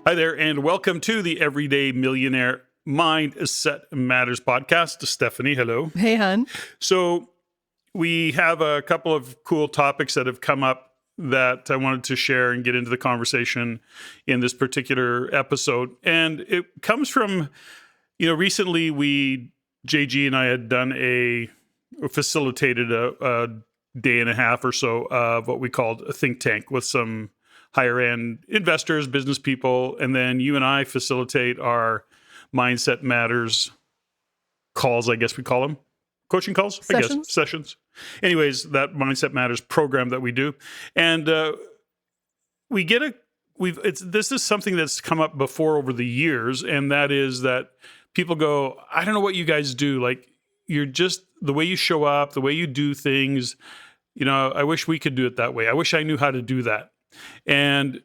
Hi there, and welcome to the Everyday Millionaire Mindset Matters podcast. Steffany, hello. Hey, hon. So we have a couple of cool topics that have come up that I wanted to share and get into the conversation in this particular episode. And it comes from, recently JG and I had done facilitated a day and a half or so of what we called a think tank with some higher end investors, business people, and then you and I facilitate our Mindset Matters calls, I guess we call them. Coaching calls? Sessions? I guess. Sessions. Anyways, that Mindset Matters program that we do. And this is something that's come up before over the years, and that is that people go, I don't know what you guys do. Like, you're just, the way you show up, the way you do things, I wish we could do it that way. I wish I knew how to do that. And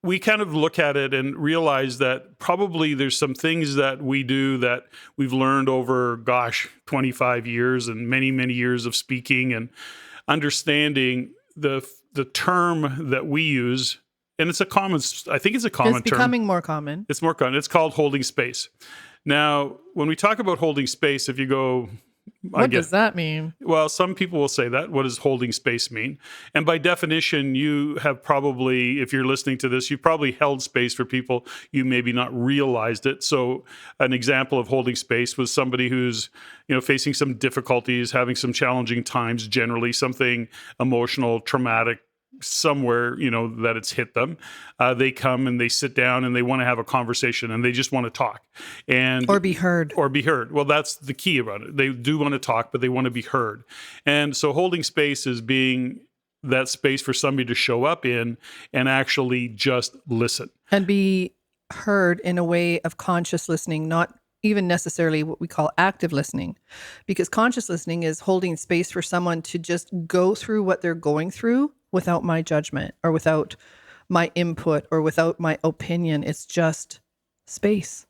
we kind of look at it and realize that probably there's some things that we do that we've learned over, 25 years and many, many years of speaking and understanding the term that we use. And I think it's a common term. It's becoming more common. It's more common. It's called holding space. Now, when we talk about holding space, if you go... What does that mean? Well, some people will say that. What does holding space mean? And by definition, you have probably, if you're listening to this, you've probably held space for people. You maybe not realized it. So an example of holding space was somebody who's, facing some difficulties, having some challenging times, generally something emotional, traumatic, somewhere, that it's hit them. They come and they sit down and they want to have a conversation and they just want to talk. Or be heard. Well, that's the key about it. They do want to talk, but they want to be heard. And so holding space is being that space for somebody to show up in and actually just listen. And be heard in a way of conscious listening, not even necessarily what we call active listening. Because conscious listening is holding space for someone to just go through what they're going through without my judgment or without my input or without my opinion. It's just space.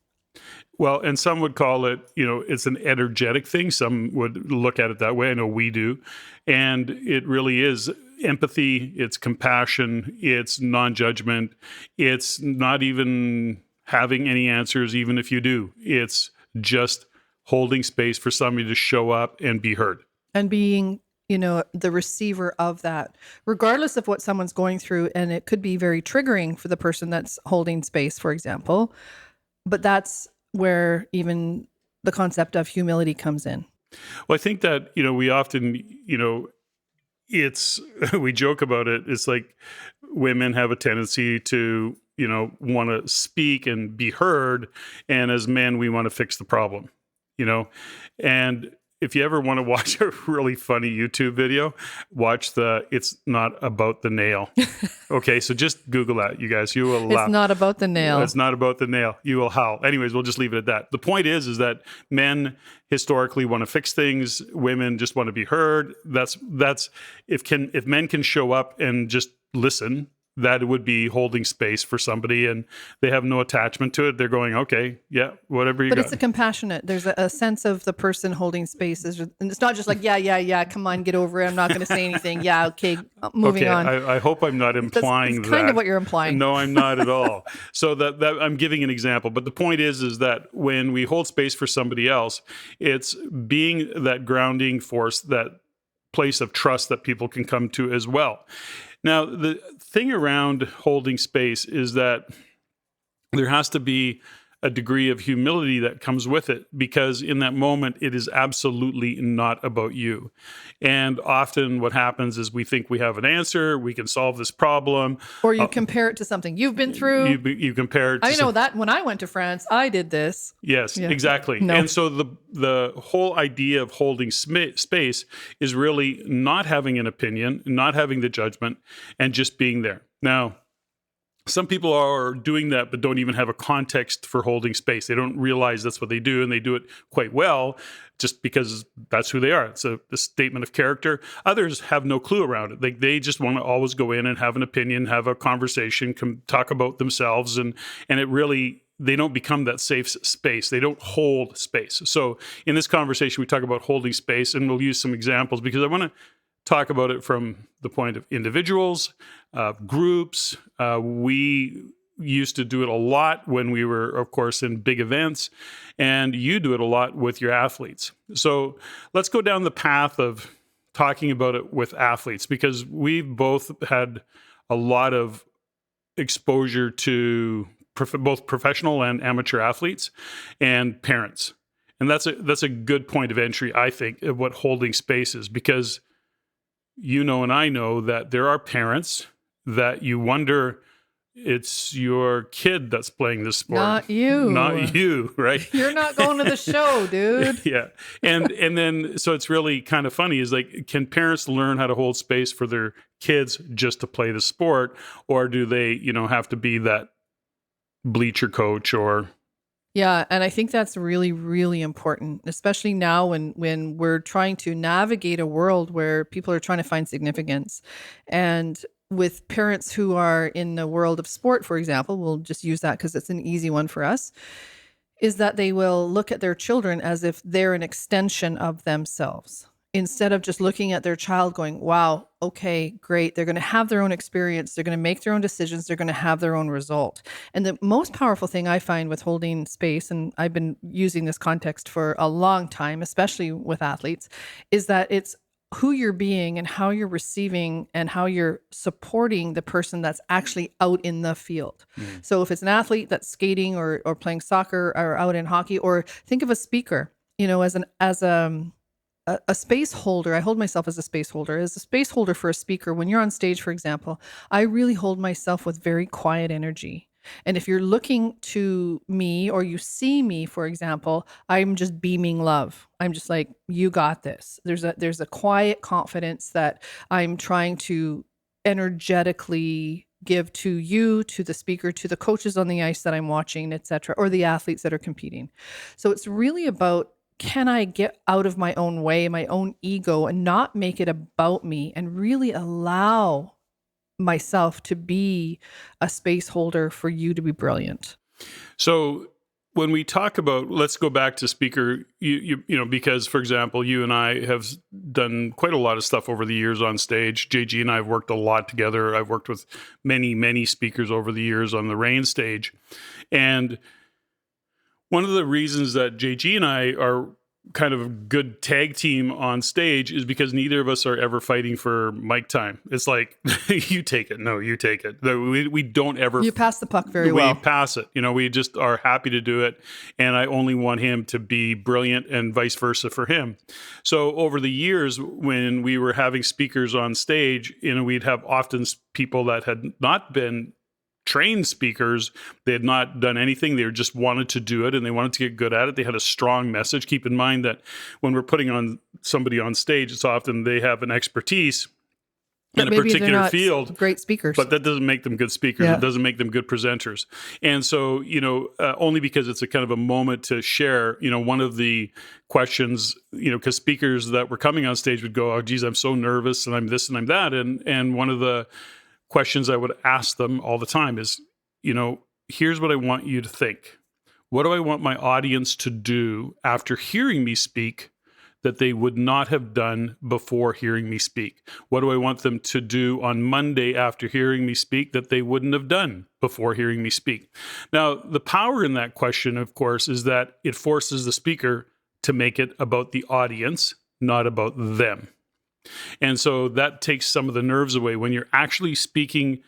Well, and some would call it, it's an energetic thing. Some would look at it that way. I know we do. And it really is empathy. It's compassion. It's non-judgment. It's not even having any answers, even if you do. It's just holding space for somebody to show up and be heard. And being the receiver of that, regardless of what someone's going through. And it could be very triggering for the person that's holding space, for example. But that's where even the concept of humility comes in. Well, I think that, we often, we joke about it. It's like women have a tendency to, want to speak and be heard. And as men, we want to fix the problem, and if you ever want to watch a really funny YouTube video, watch It's Not About the Nail. Okay, so just Google that, you guys. You will laugh. It's not about the nail. It's not about the nail. You will howl. Anyways, we'll just leave it at that. The point is that men historically want to fix things. Women just want to be heard. That's if men can show up and just listen, that would be holding space for somebody, and they have no attachment to it. They're going, okay, yeah, whatever you got. But it's a compassionate. There's a sense of the person holding space. And it's not just like, yeah, come on, get over it. I'm not going to say anything. Yeah, okay, moving on. I hope I'm not implying that's kind of what you're implying. No, I'm not at all. So that I'm giving an example. But the point is that when we hold space for somebody else, it's being that grounding force, that place of trust that people can come to as well. Now, the thing around holding space is that there has to be a degree of humility that comes with it, because in that moment, it is absolutely not about you. And often what happens is we think we have an answer, we can solve this problem. Or you compare it to something you've been through. You compare it to... I know that when I went to France, I did this. Yes, yeah. Exactly. No. And so the whole idea of holding space is really not having an opinion, not having the judgment, and just being there. Now, some people are doing that, but don't even have a context for holding space. They don't realize that's what they do, and they do it quite well just because that's who they are. It's a statement of character. Others have no clue around it. They just want to always go in and have an opinion, have a conversation, talk about themselves, and it really... they don't become that safe space. They don't hold space. So in this conversation, we talk about holding space, and we'll use some examples because I want to talk about it from the point of individuals, groups. We used to do it a lot when we were, of course, in big events, and you do it a lot with your athletes. So let's go down the path of talking about it with athletes, because we've both had a lot of exposure to both professional and amateur athletes and parents. And that's a good point of entry, I think, of what holding space is, because you know and I know that there are parents that you wonder it's your kid that's playing this sport, Not you. not you, right? You're not going to the show, dude. Yeah. And then so it's really kind of funny is like, can parents learn how to hold space for their kids just to play the sport, or do they, have to be that bleacher coach or Yeah, and I think that's really, really important, especially now when we're trying to navigate a world where people are trying to find significance. And with parents who are in the world of sport, for example, we'll just use that because it's an easy one for us, is that they will look at their children as if they're an extension of themselves. Instead of just looking at their child going, wow, okay, great. They're going to have their own experience. They're going to make their own decisions. They're going to have their own result. And the most powerful thing I find with holding space, and I've been using this context for a long time, especially with athletes, is that it's who you're being and how you're receiving and how you're supporting the person that's actually out in the field. So if it's an athlete that's skating or playing soccer or out in hockey, or think of a speaker, as a space holder. I hold myself as a space holder. As a space holder for a speaker, when you're on stage, for example, I really hold myself with very quiet energy. And if you're looking to me or you see me, for example, I'm just beaming love. I'm just like, you got this. There's a quiet confidence that I'm trying to energetically give to you, to the speaker, to the coaches on the ice that I'm watching, et cetera, or the athletes that are competing. So it's really about, can I get out of my own way, my own ego, and not make it about me, and really allow myself to be a space holder for you to be brilliant. So when we talk about, let's go back to speaker, because for example, you and I have done quite a lot of stuff over the years on stage. JG and I have worked a lot together. I've worked with many, many speakers over the years on the Reign stage. And one of the reasons that JG and I are kind of a good tag team on stage is because neither of us are ever fighting for mic time. It's like, you take it. No, you take it. We don't ever. You pass the puck very well. We pass it. We just are happy to do it. And I only want him to be brilliant and vice versa for him. So over the years, when we were having speakers on stage, we'd have often people that had not been trained speakers. They had not done anything. They just wanted to do it and they wanted to get good at it. They had a strong message. Keep in mind that when we're putting on somebody on stage, it's often they have an expertise in a particular field. Great speakers. But that doesn't make them good speakers. Yeah. It doesn't make them good presenters. And so, only because it's a kind of a moment to share, one of the questions, because speakers that were coming on stage would go, oh, geez, I'm so nervous and I'm this and I'm that. And one of the questions I would ask them all the time is, here's what I want you to think. What do I want my audience to do after hearing me speak that they would not have done before hearing me speak? What do I want them to do on Monday after hearing me speak that they wouldn't have done before hearing me speak? Now, the power in that question, of course, is that it forces the speaker to make it about the audience, not about them. And so that takes some of the nerves away. When you're actually speaking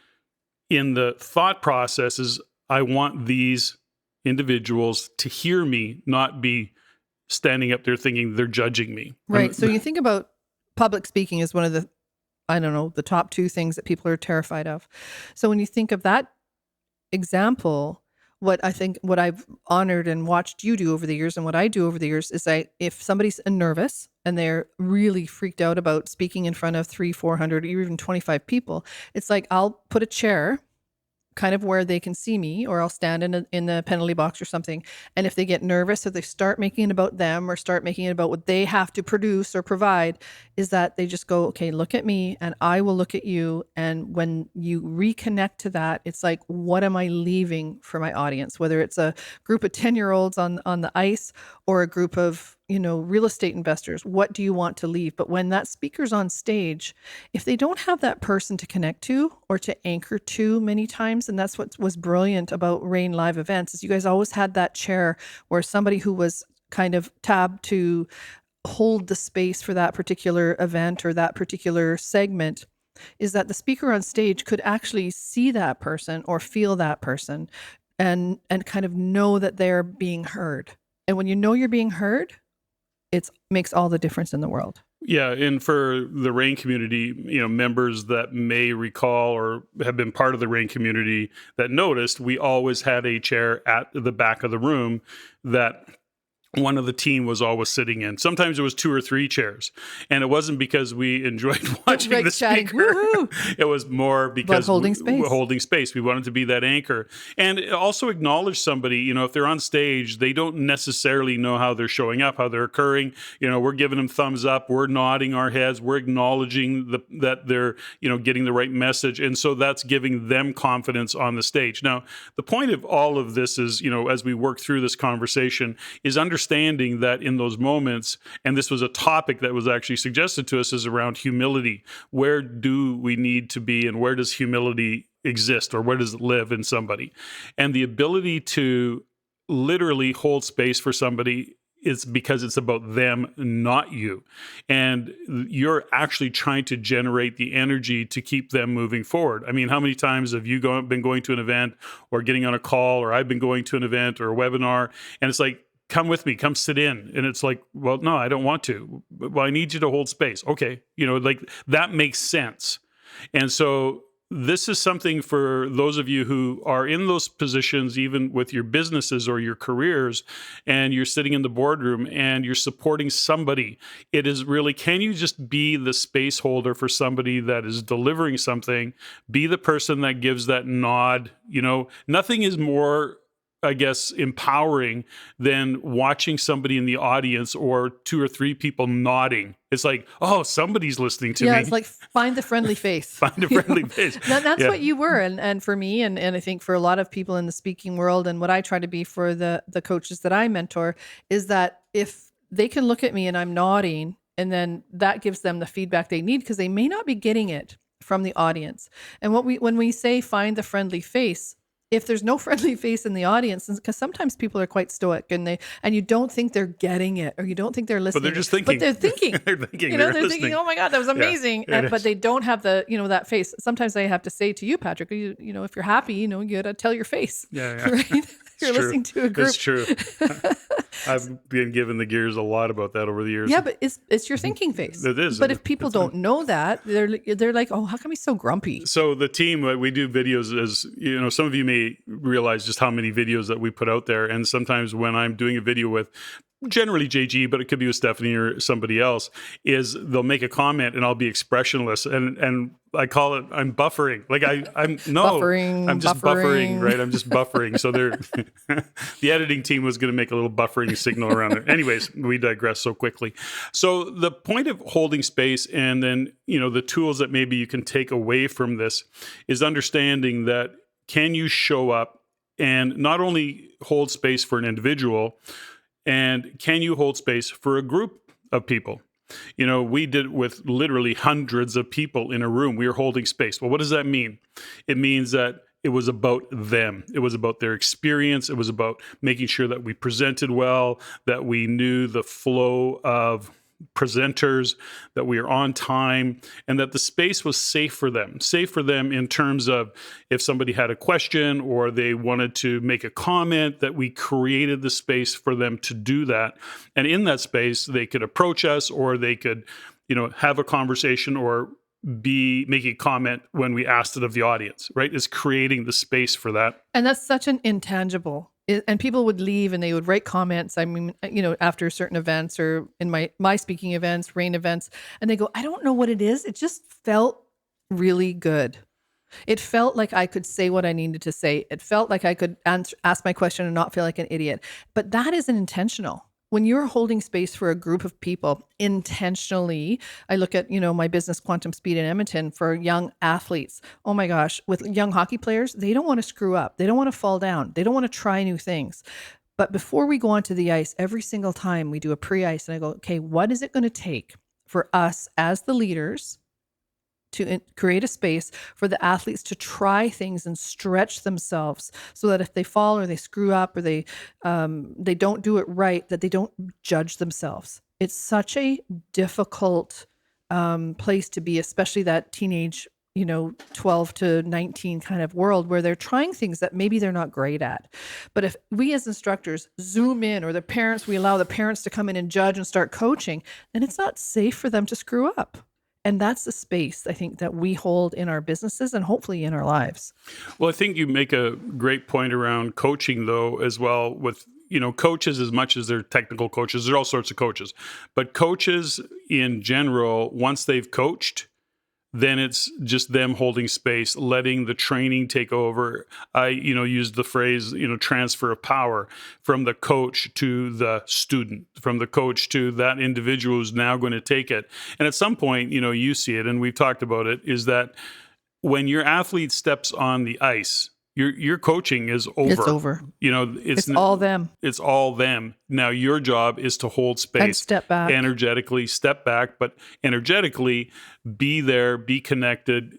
in the thought process is, I want these individuals to hear me, not be standing up there thinking they're judging me. Right. So you think about public speaking as one of the, the top two things that people are terrified of. So when you think of that example, what I've honored and watched you do over the years and what I do over the years is if somebody's nervous and they're really freaked out about speaking in front of 300, 400, or even 25 people, it's like, I'll put a chair kind of where they can see me, or I'll stand in the penalty box or something. And if they get nervous or they start making it about them or start making it about what they have to produce or provide, is that they just go, okay, look at me and I will look at you. And when you reconnect to that, it's like, what am I leaving for my audience? Whether it's a group of 10-year-olds on the ice or a group of real estate investors, what do you want to leave? But when that speaker's on stage, if they don't have that person to connect to or to anchor to many times, and that's what was brilliant about Rain Live events, is you guys always had that chair where somebody who was kind of tabbed to hold the space for that particular event or that particular segment, is that the speaker on stage could actually see that person or feel that person and kind of know that they're being heard. And when you know you're being heard, it makes all the difference in the world. Yeah, and for the RAIN community, members that may recall or have been part of the RAIN community that noticed, we always had a chair at the back of the room that one of the team was always sitting in. Sometimes it was 2 or 3 chairs. And it wasn't because we enjoyed watching the speaker. It was more because holding space. Holding space. We wanted to be that anchor. And also acknowledge somebody, if they're on stage, they don't necessarily know how they're showing up, how they're occurring. We're giving them thumbs up, we're nodding our heads, we're acknowledging that they're, getting the right message. And so that's giving them confidence on the stage. Now, the point of all of this is, as we work through this conversation, is understanding that in those moments, and this was a topic that was actually suggested to us, is around humility. Where do we need to be, and where does humility exist, or where does it live in somebody? And the ability to literally hold space for somebody is because it's about them, not you. And you're actually trying to generate the energy to keep them moving forward. I mean, how many times have you been going to an event or getting on a call, or I've been going to an event or a webinar, and it's like, come with me, come sit in. And it's like, well, no, I don't want to. Well, I need you to hold space. Okay. Like that makes sense. And so this is something for those of you who are in those positions, even with your businesses or your careers, and you're sitting in the boardroom and you're supporting somebody. It is really, can you just be the space holder for somebody that is delivering something? Be the person that gives that nod. Nothing is more, I guess, empowering than watching somebody in the audience or 2 or 3 people nodding. It's like, oh, somebody's listening to me. Yeah, it's like, find the friendly face. Find a friendly face. That's what you were. And for me, and I think for a lot of people in the speaking world, and what I try to be for the coaches that I mentor, is that if they can look at me and I'm nodding, and then that gives them the feedback they need, because they may not be getting it from the audience. And when we say find the friendly face, if there's no friendly face in the audience, because sometimes people are quite stoic and you don't think they're getting it, or you don't think they're listening. But they're just thinking. But they're thinking. They're thinking. They're thinking, oh my God, that was amazing. Yeah, but they don't have the, that face. Sometimes I have to say to you, Patrick, if you're happy, you got to tell your face. Yeah. Right? You're listening to a group. It's true. I've been given the gears a lot about that over the years. Yeah, but it's your thinking face. It is. But if people don't know that, they're like, oh, how come he's so grumpy? So the team, we do videos, as some of you may realize just how many videos that we put out there. And sometimes when I'm doing a video with generally JG, but it could be with Steffany or somebody else, is they'll make a comment and I'll be expressionless, and I call it, I'm buffering. Like I'm just buffering, right? I'm just buffering. So the editing team was going to make a little buffering signal around it. Anyways, we digress so quickly. So the point of holding space, and then the tools that maybe you can take away from this, is understanding that, can you show up and not only hold space for an individual, and can you hold space for a group of people? We did it with literally hundreds of people in a room. We were holding space. Well, what does that mean? It means that it was about them. It was about their experience. It was about making sure that we presented well, that we knew the flow of presenters, that we are on time, and that the space was safe for them in terms of if somebody had a question or they wanted to make a comment, that we created the space for them to do that. And in that space, they could approach us, or they could, have a conversation, or be making a comment when we asked it of the audience, right? It's creating the space for that. And that's such an intangible. And people would leave and they would write comments. I mean, after certain events, or in my speaking events, RAIN events, and they go, I don't know what it is. It just felt really good. It felt like I could say what I needed to say. It felt like I could ask my question and not feel like an idiot. But that isn't intentional. When you're holding space for a group of people intentionally, I look at, my business, Quantum Speed in Edmonton, for young athletes. Oh my gosh, with young hockey players, they don't want to screw up. They don't want to fall down. They don't want to try new things. But before we go onto the ice, every single time we do a pre-ice, and I go, okay, what is it going to take for us as the leaders to create a space for the athletes to try things and stretch themselves, so that if they fall or they screw up or they don't do it right, that they don't judge themselves. It's such a difficult place to be, especially that teenage, 12 to 19 kind of world where they're trying things that maybe they're not great at. But if we as instructors zoom in, or we allow the parents to come in and judge and start coaching, then it's not safe for them to screw up. And that's the space, I think, that we hold in our businesses and hopefully in our lives. Well, I think you make a great point around coaching, though, as well, with coaches, as much as they're technical coaches. There are all sorts of coaches, but coaches in general, once they've coached, then it's just them holding space, letting the training take over. I, used the phrase, transfer of power from the coach to the student, from the coach to that individual who's now going to take it. And at some point, you see it, and we've talked about it, is that when your athlete steps on the ice, your coaching is over. It's over. It's all them. It's all them. Now your job is to hold space and step back, energetically, step back, but energetically be there, be connected,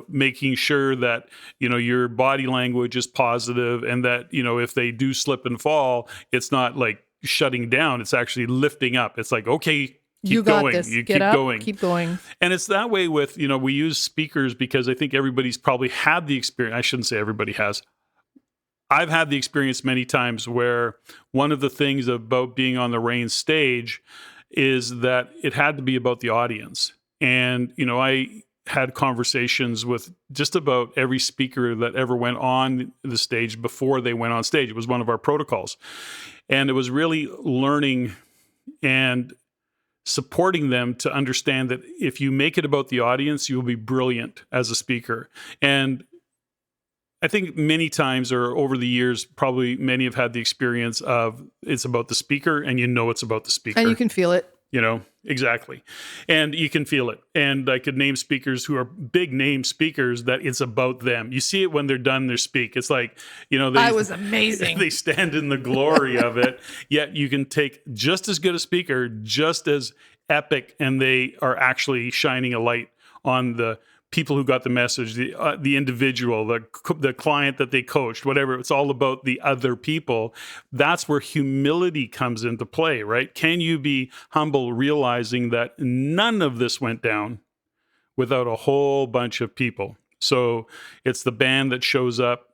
making sure that, your body language is positive, and that, if they do slip and fall, it's not like shutting down. It's actually lifting up. It's like, okay, you got going. This. You Get keep up, going. Keep going. And it's that way with, we use speakers because I think everybody's probably had the experience. I shouldn't say everybody has. I've had the experience many times where one of the things about being on the Reign stage is that it had to be about the audience. And, I had conversations with just about every speaker that ever went on the stage before they went on stage. It was one of our protocols. And it was really learning and supporting them to understand that if you make it about the audience, you will be brilliant as a speaker. And I think many times, or over the years, probably many have had the experience of it's about the speaker, and it's about the speaker. And you can feel it. Exactly. And you can feel it. And I could name speakers who are big name speakers that it's about them. You see it when they're done their speak. It's like, I was amazing. They stand in the glory of it. Yet you can take just as good a speaker, just as epic, and they are actually shining a light on the people who got the message, the individual, the client that they coached, whatever. It's all about the other people. That's where humility comes into play, right? Can you be humble, realizing that none of this went down without a whole bunch of people? So it's the band that shows up.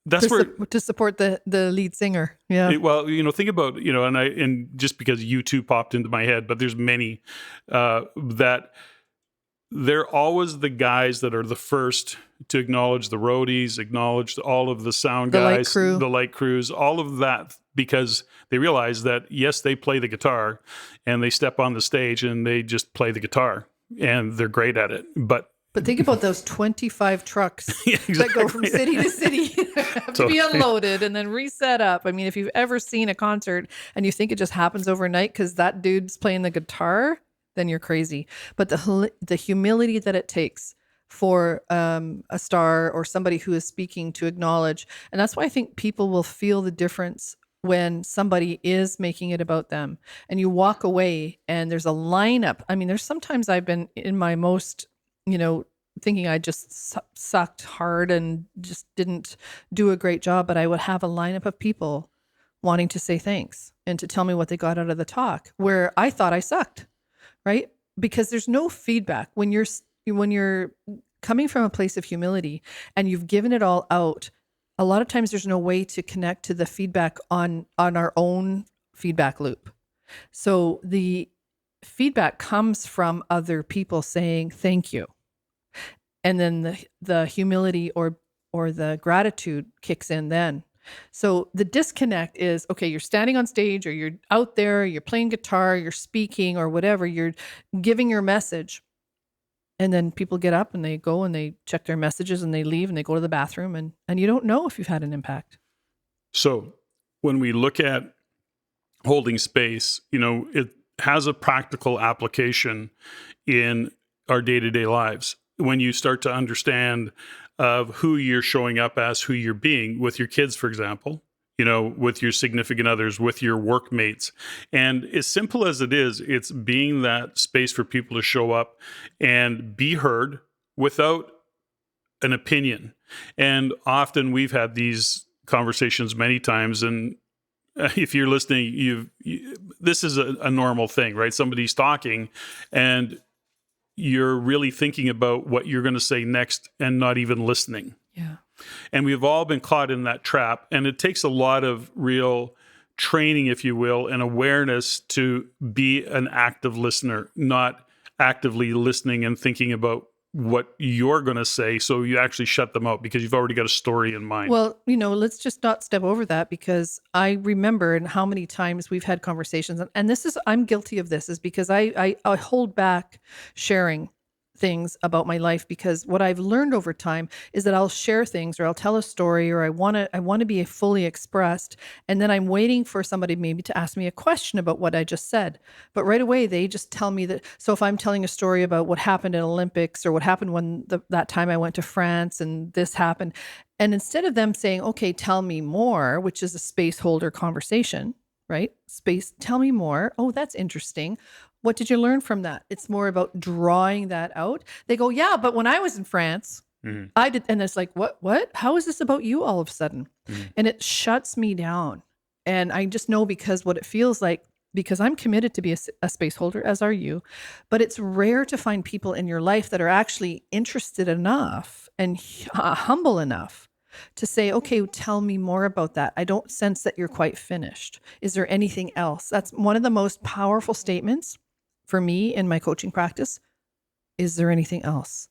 That's to support the lead singer. Yeah. Think about, and just because U2 popped into my head, but there's many that they're always the guys that are the first to acknowledge the roadies, acknowledge all of the sound guys, the light crews, all of that, because they realize that, yes, they play the guitar and they step on the stage and they just play the guitar and they're great at it. But think about those 25 trucks that go from city to city, have to be unloaded and then reset up. I mean, if you've ever seen a concert and you think it just happens overnight because that dude's playing the guitar, then you're crazy. But the humility that it takes for a star or somebody who is speaking to acknowledge, and that's why I think people will feel the difference when somebody is making it about them. And you walk away and there's a lineup. I mean, there's sometimes I've been in my most, thinking I just sucked hard and just didn't do a great job, but I would have a lineup of people wanting to say thanks and to tell me what they got out of the talk, where I thought I sucked. Right? Because there's no feedback when you're coming from a place of humility and you've given it all out. A lot of times there's no way to connect to the feedback on our own feedback loop. So the feedback comes from other people saying thank you. And then the humility or the gratitude kicks in then. So the disconnect is, okay, you're standing on stage or you're out there, you're playing guitar, you're speaking or whatever, you're giving your message. And then people get up and they go and they check their messages and they leave and they go to the bathroom and you don't know if you've had an impact. So when we look at holding space, it has a practical application in our day-to-day lives. When you start to understand of who you're showing up as, who you're being with your kids, for example, with your significant others, with your workmates. And as simple as it is, it's being that space for people to show up and be heard without an opinion. And often we've had these conversations many times, and if you're listening, this is a normal thing, right? Somebody's talking and you're really thinking about what you're going to say next and not even listening. Yeah. And we've all been caught in that trap. And it takes a lot of real training, if you will, and awareness to be an active listener, not actively listening and thinking about what you're going to say. So you actually shut them out because you've already got a story in mind. Well, let's just not step over that, because I remember and how many times we've had conversations, and I'm guilty of this, is because I hold back sharing things about my life, because what I've learned over time is that I'll share things, or I'll tell a story, or I want to be fully expressed, and then I'm waiting for somebody maybe to ask me a question about what I just said. But right away they just tell me that. So if I'm telling a story about what happened in Olympics, or what happened when that time I went to France and this happened, and instead of them saying, okay, tell me more, which is a space holder conversation, right? Tell me more. Oh, that's interesting. What did you learn from that? It's more about drawing that out. They go, yeah, but when I was in France, I did. And it's like, what? How is this about you all of a sudden? And it shuts me down. And I just know, because what it feels like, because I'm committed to be a space holder, as are you, but it's rare to find people in your life that are actually interested enough and humble enough to say, okay, tell me more about that. I don't sense that you're quite finished. Is there anything else? That's one of the most powerful statements for me in my coaching practice. Is there anything else?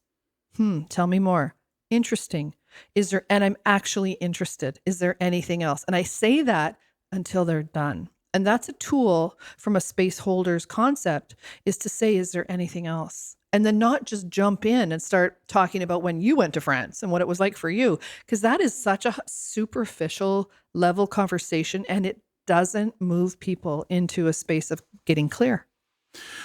Tell me more. Interesting. And I'm actually interested. Is there anything else? And I say that until they're done. And that's a tool from a space holder's concept, is to say, is there anything else? And then not just jump in and start talking about when you went to France and what it was like for you, because that is such a superficial level conversation, and it doesn't move people into a space of getting clear.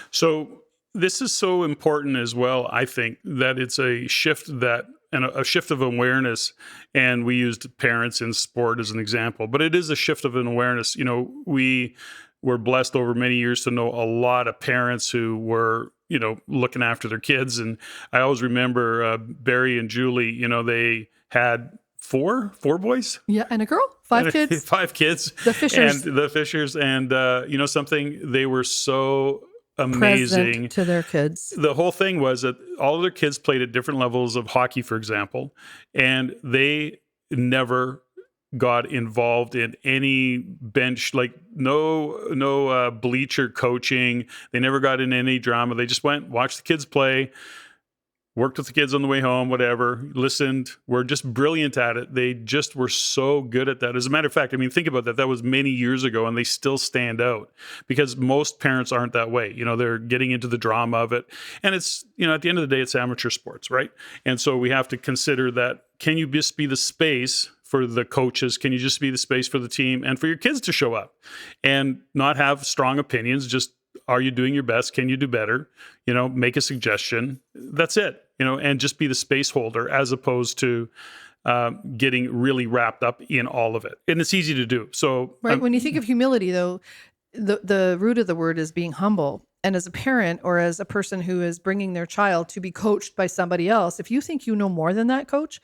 So this is so important as well, I think, that it's a shift a shift of awareness. And we used parents in sport as an example, but it is a shift of an awareness. We were blessed over many years to know a lot of parents who were, looking after their kids. And I always remember Barry and Julie, they had four boys. Yeah. And a girl, 5 kids. 5 kids. The Fishers. And the Fishers. And, something, they were so amazing present to their kids. The whole thing was that all of their kids played at different levels of hockey, for example, and they never got involved in any bench, like no bleacher coaching. They never got in any drama. They just went, watched the kids play, worked with the kids on the way home, whatever, listened, were just brilliant at it. They just were so good at that. As a matter of fact, think about that. That was many years ago, and they still stand out because most parents aren't that way. They're getting into the drama of it. And it's, at the end of the day, it's amateur sports, right? And so we have to consider that, can you just be the space for the coaches? Can you just be the space for the team and for your kids to show up and not have strong opinions? Just, are you doing your best? Can you do better? Make a suggestion. That's it. And just be the space holder, as opposed to getting really wrapped up in all of it. And it's easy to do. So, right. When you think of humility, though, the root of the word is being humble. And as a parent, or as a person who is bringing their child to be coached by somebody else, if you think you know more than that coach,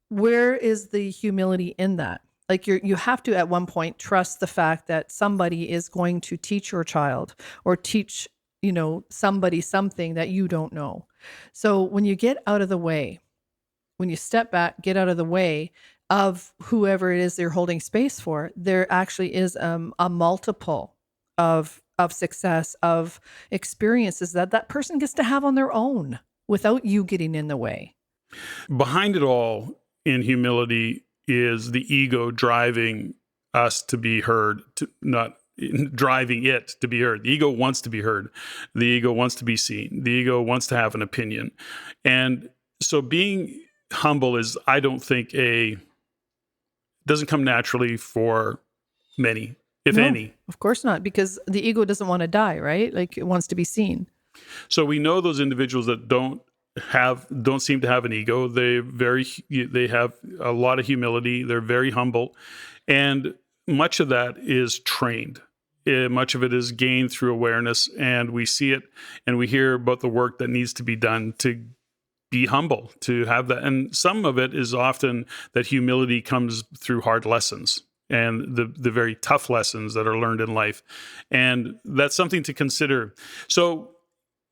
where is the humility in that? Like, you have to at one point trust the fact that somebody is going to teach your child, or teach, somebody something that you don't know. So when you get out of the way, when you step back, get out of the way of whoever it is they're holding space for, there actually is a multiple of success, of experiences that person gets to have on their own without you getting in the way. Behind it all, in humility, is the ego driving us to be heard, not driving it to be heard. The ego wants to be heard. The ego wants to be seen. The ego wants to have an opinion. And so being humble is, I don't think, doesn't come naturally for many, if any. Of course not, because the ego doesn't want to die, right? Like, it wants to be seen. So we know those individuals that don't seem to have an ego. They have a lot of humility. They're very humble. And much of that is trained. Much of it is gained through awareness, and we see it and we hear about the work that needs to be done to be humble, to have that. And some of it is often that humility comes through hard lessons and the very tough lessons that are learned in life. And that's something to consider. So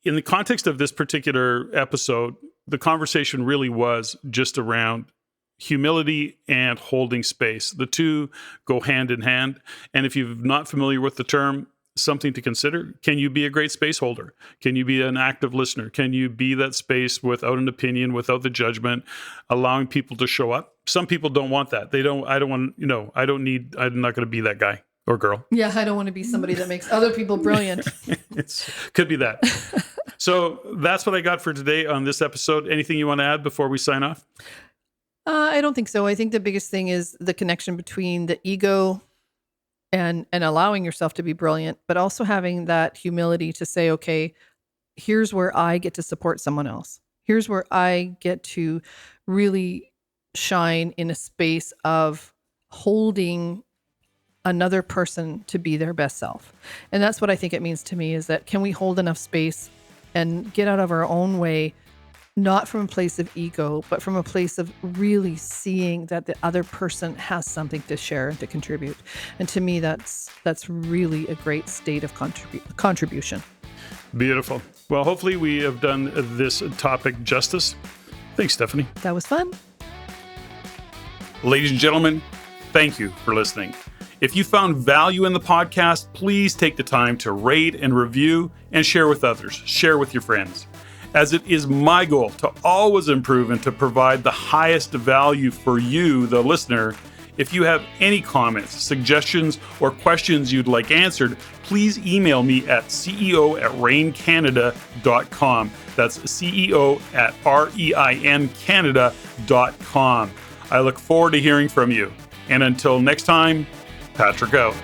in the context of this particular episode, the conversation really was just around humility and holding space. The two go hand in hand. And if you're not familiar with the term, something to consider. Can you be a great space holder? Can you be an active listener? Can you be that space without an opinion, without the judgment, allowing people to show up? Some people don't want that. I'm not going to be that guy or girl. Yeah, I don't want to be somebody that makes other people brilliant. Could be that. So that's what I got for today on this episode. Anything you want to add before we sign off? I don't think so. I think the biggest thing is the connection between the ego and allowing yourself to be brilliant, but also having that humility to say, okay, here's where I get to support someone else. Here's where I get to really shine in a space of holding another person to be their best self. And that's what I think it means to me, is that can we hold enough space and get out of our own way, not from a place of ego, but from a place of really seeing that the other person has something to share and to contribute. And to me, that's really a great state of contribution. Beautiful. Well, hopefully we have done this topic justice. Thanks, Steffany. That was fun. Ladies and gentlemen, thank you for listening. If you found value in the podcast, please take the time to rate and review and share with others. Share with your friends. As it is my goal to always improve and to provide the highest value for you, the listener. If you have any comments, suggestions, or questions you'd like answered, please email me at ceo@reincanada.com. That's ceo@reincanada.com. I look forward to hearing from you. And until next time, Patrick out.